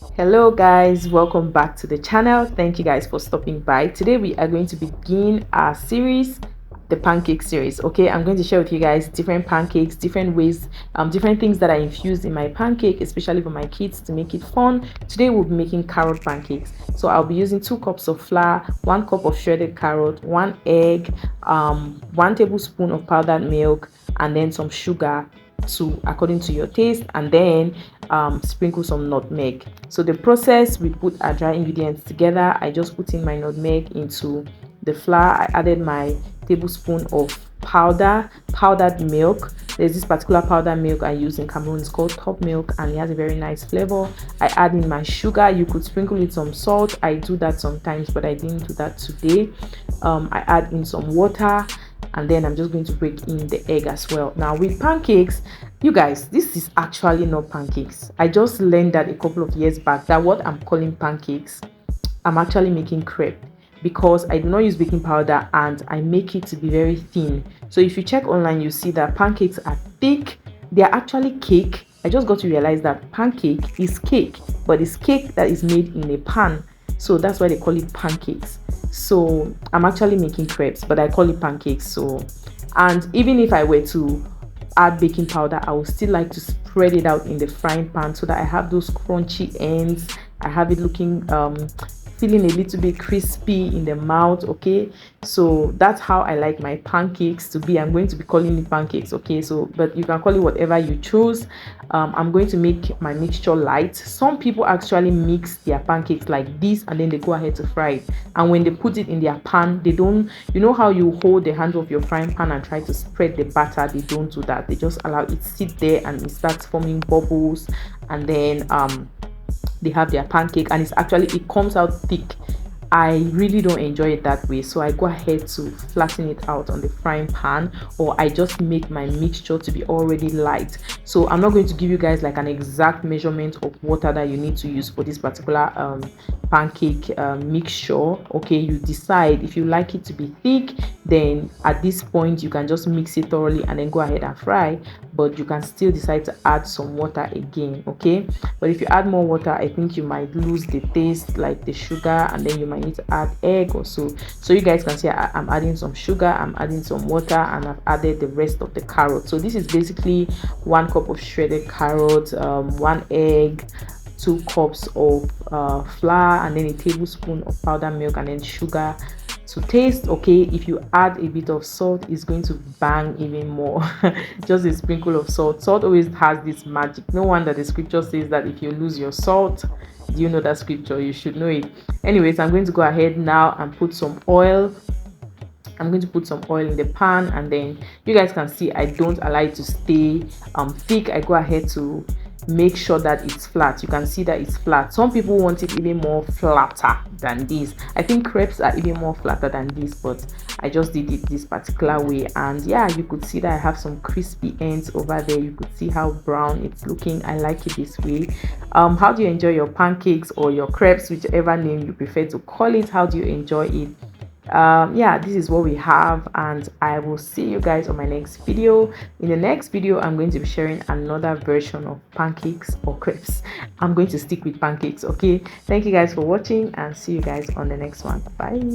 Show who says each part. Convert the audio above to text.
Speaker 1: Hello guys, welcome back to the channel. Thank you guys for stopping by. Today we are going to begin our series, the pancake series. Okay, I'm going to share with you guys different pancakes, different ways, different things that I infused in my pancake, especially for my kids to make it fun. Today we'll be making carrot pancakes. So I'll be using 2 cups of flour, 1 cup of shredded carrot, 1 egg, 1 tablespoon of powdered milk, and then some sugar to according to your taste, and then sprinkle some nutmeg. So the process, we put our dry ingredients together. I just put in my nutmeg into the flour. I added my tablespoon of powdered milk. There's this particular powdered milk I use in Cameroon. It's called top milk and it has a very nice flavor. I add in my sugar. You could sprinkle with some salt. I do that sometimes, but I didn't do that today. I add in some water, and then I'm just going to break in the egg as well. Now with pancakes, you guys, this is actually not pancakes. I just learned that a couple of years back, that what I'm calling pancakes, I'm actually making crepe, because I do not use baking powder and I make it to be very thin. So if you check online, you see that pancakes are thick. They are actually cake. I just got to realize that pancake is cake, but it's cake that is made in a pan. So that's why they call it pancakes. So I'm actually making crepes, but I call it pancakes. So, and even if I were to add baking powder, I would still like to spread it out in the frying pan so that I have those crunchy ends. I have it looking feeling a little bit crispy in the mouth. Okay, so that's how I like my pancakes to be. I'm going to be calling it pancakes. Okay, so but you can call it whatever you choose. I'm going to make my mixture light. Some people actually mix their pancakes like this and then they go ahead to fry it, and when they put it in their pan, they don't, you know how you hold the handle of your frying pan and try to spread the batter? They don't do that. They just allow it sit there and it starts forming bubbles, and then they have their pancake, and it comes out thick. I really don't enjoy it that way, so I go ahead to flatten it out on the frying pan, or I just make my mixture to be already light. So I'm not going to give you guys like an exact measurement of water that you need to use for this particular pancake mixture. Okay, you decide. If you like it to be thick, then at this point you can just mix it thoroughly and then go ahead and fry, but you can still decide to add some water again. Okay, but if you add more water, I think you might lose the taste, like the sugar, and then you might need to add egg or so. So you guys can see I'm adding some sugar, I'm adding some water, and I've added the rest of the carrot. So this is basically 1 cup of shredded carrot, 1 egg, 2 cups of flour, and then a tablespoon of powdered milk, and then sugar to taste. Okay, if you add a bit of salt, it's going to bang even more. Just a sprinkle of salt. Salt always has this magic. No wonder the scripture says that if you lose your salt. Do you know that scripture? You should know it. Anyways, I'm going to go ahead now and put some oil. I'm going to put some oil in the pan, and then you guys can see I don't allow it to stay thick. I go ahead to make sure that it's flat. You can see that it's flat. Some people want it even more flatter than this. I think crepes are even more flatter than this, but I just did it this particular way. And yeah, you could see that I have some crispy ends over there. You could see how brown it's looking. I like it this way. How do you enjoy your pancakes or your crepes, whichever name you prefer to call it? How do you enjoy it? Yeah, this is what we have, and I will see you guys on my next video. In the next video, I'm going to be sharing another version of pancakes or crepes. I'm going to stick with pancakes. Okay, thank you guys for watching, and see you guys on the next one. Bye.